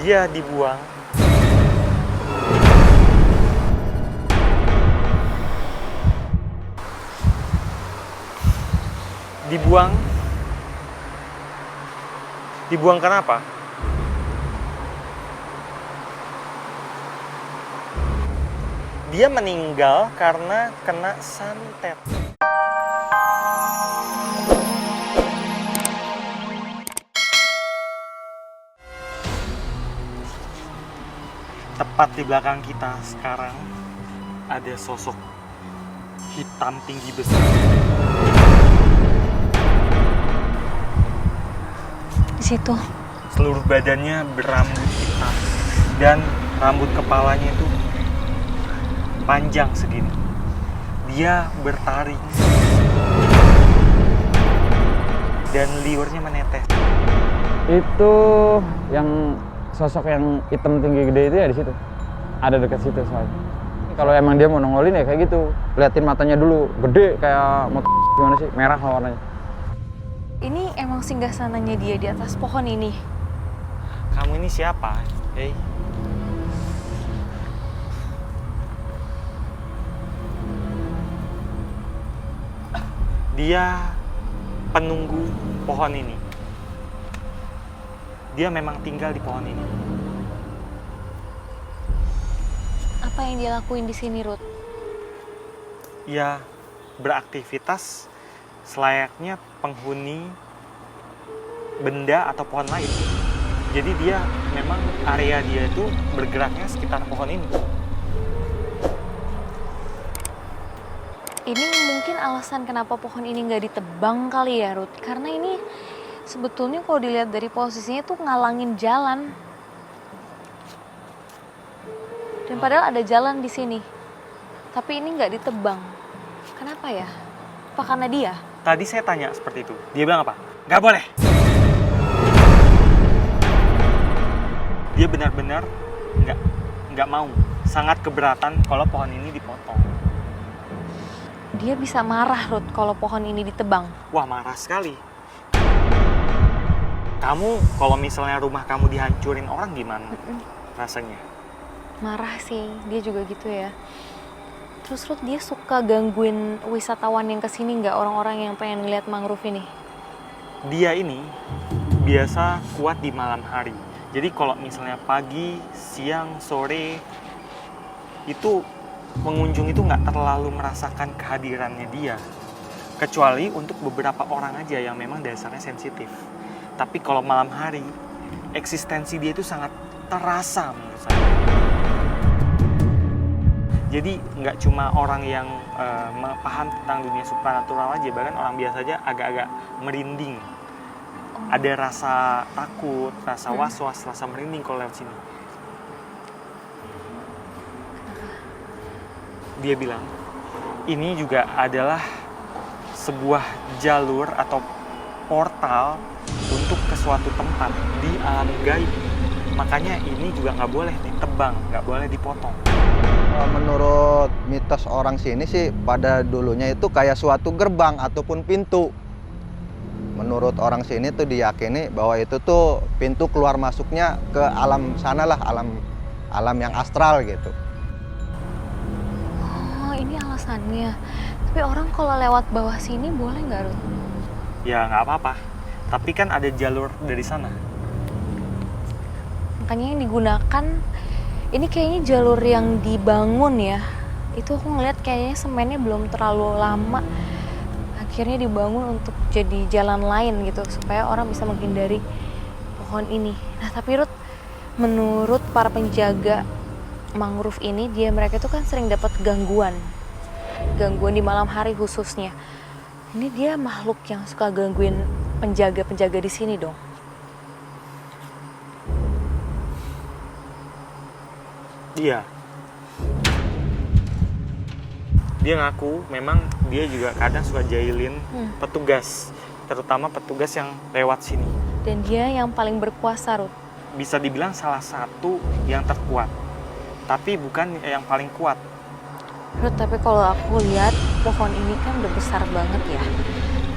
Dia dibuang. Dibuang. Dibuang kenapa? Dia meninggal karena kena santet. Tepat di belakang kita sekarang ada sosok hitam tinggi besar. Di situ. Seluruh badannya berambut hitam dan rambut kepalanya itu panjang segini. Dia bertaring dan liurnya menetes. Itu yang sosok yang hitam tinggi gede itu ya di situ. Ada dekat situ soalnya. Kalau emang dia mau nongolin ya kayak gitu. Liatin matanya dulu, gede kayak motor gimana sih? Merah warnanya. Ini emang singgasananya dia di atas pohon ini. Kamu ini siapa? Hei. Dia penunggu pohon ini. Dia memang tinggal di pohon ini. Apa yang dia lakuin di sini, Ruth? Ia beraktivitas selayaknya penghuni benda atau pohon lain. Jadi dia memang area dia itu bergeraknya sekitar pohon ini. Ini mungkin alasan kenapa pohon ini nggak ditebang kali ya, Ruth. Karena ini sebetulnya kalau dilihat dari posisinya tuh ngalangin jalan. Dan padahal ada jalan di sini. Tapi ini nggak ditebang. Kenapa ya? Apa karena dia? Tadi saya tanya seperti itu. Dia bilang apa? Nggak boleh. Dia benar-benar nggak mau. Sangat keberatan kalau pohon ini dipotong. Dia bisa marah, Ruth, kalau pohon ini ditebang. Wah, marah sekali. Kamu kalau misalnya rumah kamu dihancurin orang gimana rasanya? Marah sih, dia juga gitu ya. Terus Ruth, dia suka gangguin wisatawan yang kesini nggak? Orang-orang yang pengen ngeliat mangrove ini? Dia ini biasa kuat di malam hari. Jadi kalau misalnya pagi, siang, sore, itu pengunjung itu nggak terlalu merasakan kehadirannya dia. Kecuali untuk beberapa orang aja yang memang dasarnya sensitif. Tapi kalau malam hari, eksistensi dia itu sangat terasa menurut saya. Jadi nggak cuma orang yang paham tentang dunia supranatural aja, bahkan orang biasa aja agak-agak merinding. Ada rasa takut, rasa was-was, rasa merinding kalau lewat sini. Dia bilang, ini juga adalah sebuah jalur atau portal untuk ke suatu tempat di alam gaib. Makanya ini juga nggak boleh ditebang, nggak boleh dipotong. Menurut mitos orang sini sih pada dulunya itu kayak suatu gerbang ataupun pintu. Menurut orang sini tuh diyakini bahwa itu tuh pintu keluar masuknya ke alam sana lah, alam yang astral gitu. Oh, ini alasannya. Tapi orang kalau lewat bawah sini boleh nggak, Ruth? Ya nggak apa-apa, tapi kan ada jalur dari sana. Makanya yang digunakan, ini kayaknya jalur yang dibangun ya. Itu aku ngeliat kayaknya semennya belum terlalu lama. Akhirnya dibangun untuk jadi jalan lain gitu, supaya orang bisa menghindari pohon ini. Nah tapi Ruth, menurut para penjaga mangrove ini, mereka itu kan sering dapat gangguan di malam hari khususnya. Ini dia makhluk yang suka gangguin penjaga-penjaga di sini dong. Iya. Dia ngaku memang dia juga kadang suka jahilin petugas, terutama petugas yang lewat sini. Dan dia yang paling berkuasa, Ruth. Bisa dibilang salah satu yang terkuat, tapi bukan yang paling kuat. Ruth, tapi kalau aku lihat pohon ini kan udah besar banget ya.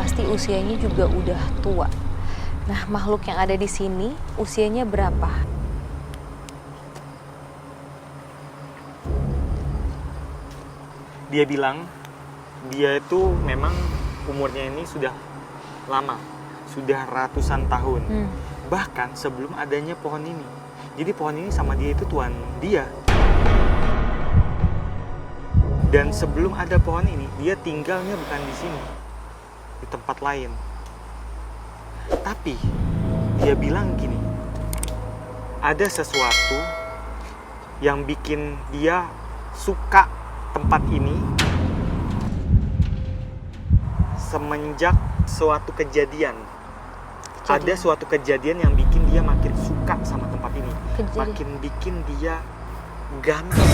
Pasti usianya juga udah tua. Nah, makhluk yang ada di sini usianya berapa? Dia bilang dia itu memang umurnya ini sudah lama, sudah ratusan tahun. Bahkan sebelum adanya pohon ini. Jadi pohon ini sama dia itu tuan dia. Dan sebelum ada pohon ini, dia tinggalnya bukan di sini, di tempat lain. Tapi dia bilang gini, ada sesuatu yang bikin dia suka tempat ini semenjak suatu kejadian. Ada suatu kejadian yang bikin dia makin suka sama tempat ini. Makin bikin dia ganas.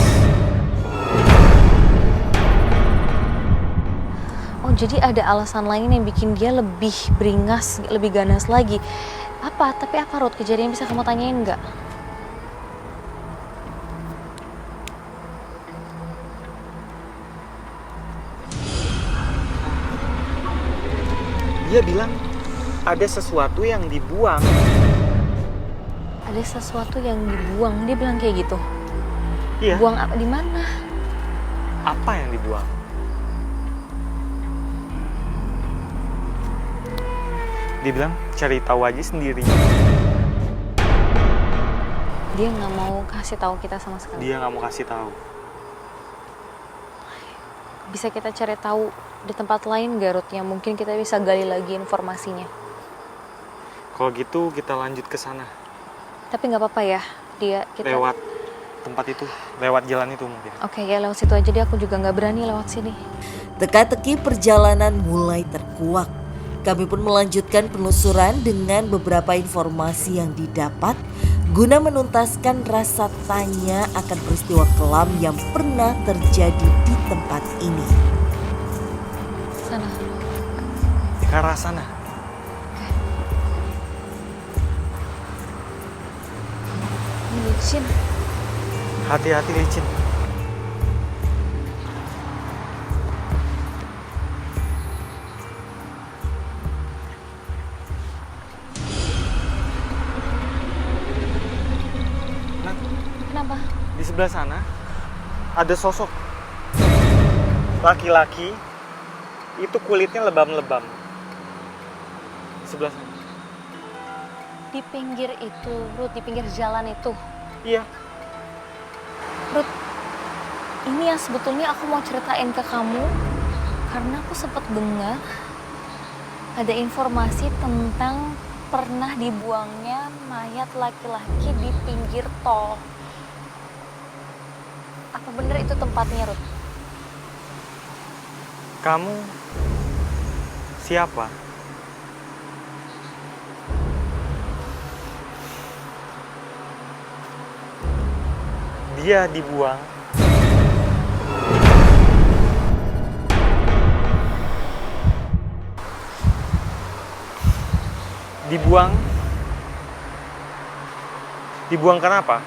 Oh, jadi ada alasan lain yang bikin dia lebih beringas, lebih ganas lagi. Apa? Tapi apa, Ruth? Kejadian bisa kamu tanyain nggak? Dia bilang ada sesuatu yang dibuang. Ada sesuatu yang dibuang. Dia bilang kayak gitu. Iya. Buang apa? Di mana? Apa yang dibuang? Dia bilang cari tahu aja sendiri. Dia nggak mau kasih tahu kita sama sekali. Dia nggak mau kasih tahu. Bisa kita cari tahu di tempat lain nggak, Ruth, yang mungkin kita bisa gali lagi informasinya. Kalau gitu kita lanjut ke sana. Tapi nggak apa-apa ya, kita Lewat tempat itu, lewat jalan itu mungkin. Oke, ya lewat situ aja deh. Aku juga nggak berani lewat sini. Teka-teki perjalanan mulai terkuak. Kami pun melanjutkan penelusuran dengan beberapa informasi yang didapat guna menuntaskan rasa tanya akan peristiwa kelam yang pernah terjadi di tempat ini. Sana. Ke arah sana. Ini licin. Hati-hati licin. Nah, Kenapa? di sebelah sana ada sosok laki-laki, itu kulitnya lebam-lebam. Di sebelah sana. Di pinggir itu, Ruth, di pinggir jalan itu. Iya. Ruth, ini yang sebetulnya aku mau ceritain ke kamu karena aku sempat dengar ada informasi tentang pernah dibuangnya mayat laki-laki di pinggir tol. Apa bener itu tempatnya, Ruth? Kamu siapa? Dia dibuang. Dibuang. Dibuang kenapa?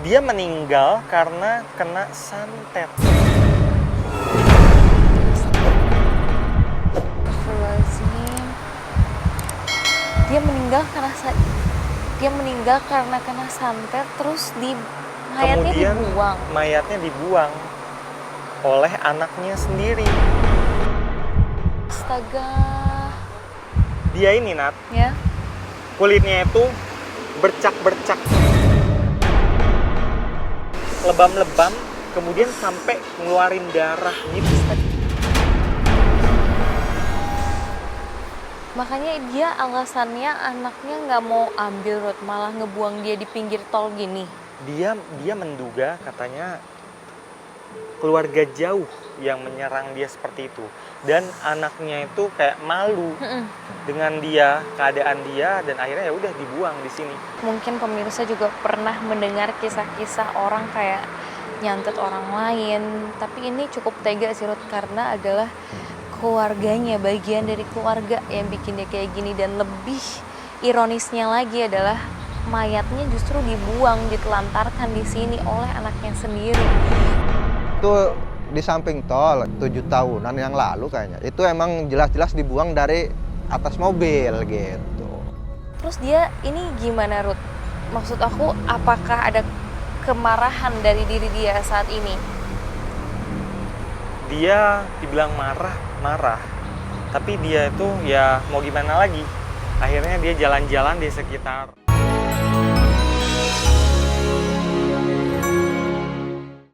Dia meninggal karena kena santet. Astagfirullahaladzim. Dia meninggal karena kena santet, terus mayatnya Kemudian dibuang. mayatnya dibuang oleh anaknya sendiri. Astaga. Dia ini, Nat, Ya. kulitnya itu bercak-bercak, lebam-lebam, kemudian sampai ngeluarin darah gitu. Makanya dia alasannya anaknya nggak mau ambil, Ruth, malah ngebuang dia di pinggir tol gini. Dia menduga katanya keluarga jauh yang menyerang dia seperti itu, dan anaknya itu kayak malu dengan dia, keadaan dia, dan akhirnya ya udah dibuang di sini. Mungkin pemirsa juga pernah mendengar kisah-kisah orang kayak nyantet orang lain, tapi ini cukup tega sih, Ruth, karena adalah keluarganya, bagian dari keluarga yang bikin dia kayak gini. Dan lebih ironisnya lagi adalah mayatnya justru dibuang, ditelantarkan di sini oleh anaknya sendiri. Itu di samping tol 7 tahunan yang lalu kayaknya. Itu emang jelas-jelas dibuang dari atas mobil gitu. Terus dia ini gimana, Ruth? Maksud aku, apakah ada kemarahan dari diri dia saat ini? Dia dibilang marah, tapi dia itu ya mau gimana lagi. Akhirnya dia jalan-jalan di sekitar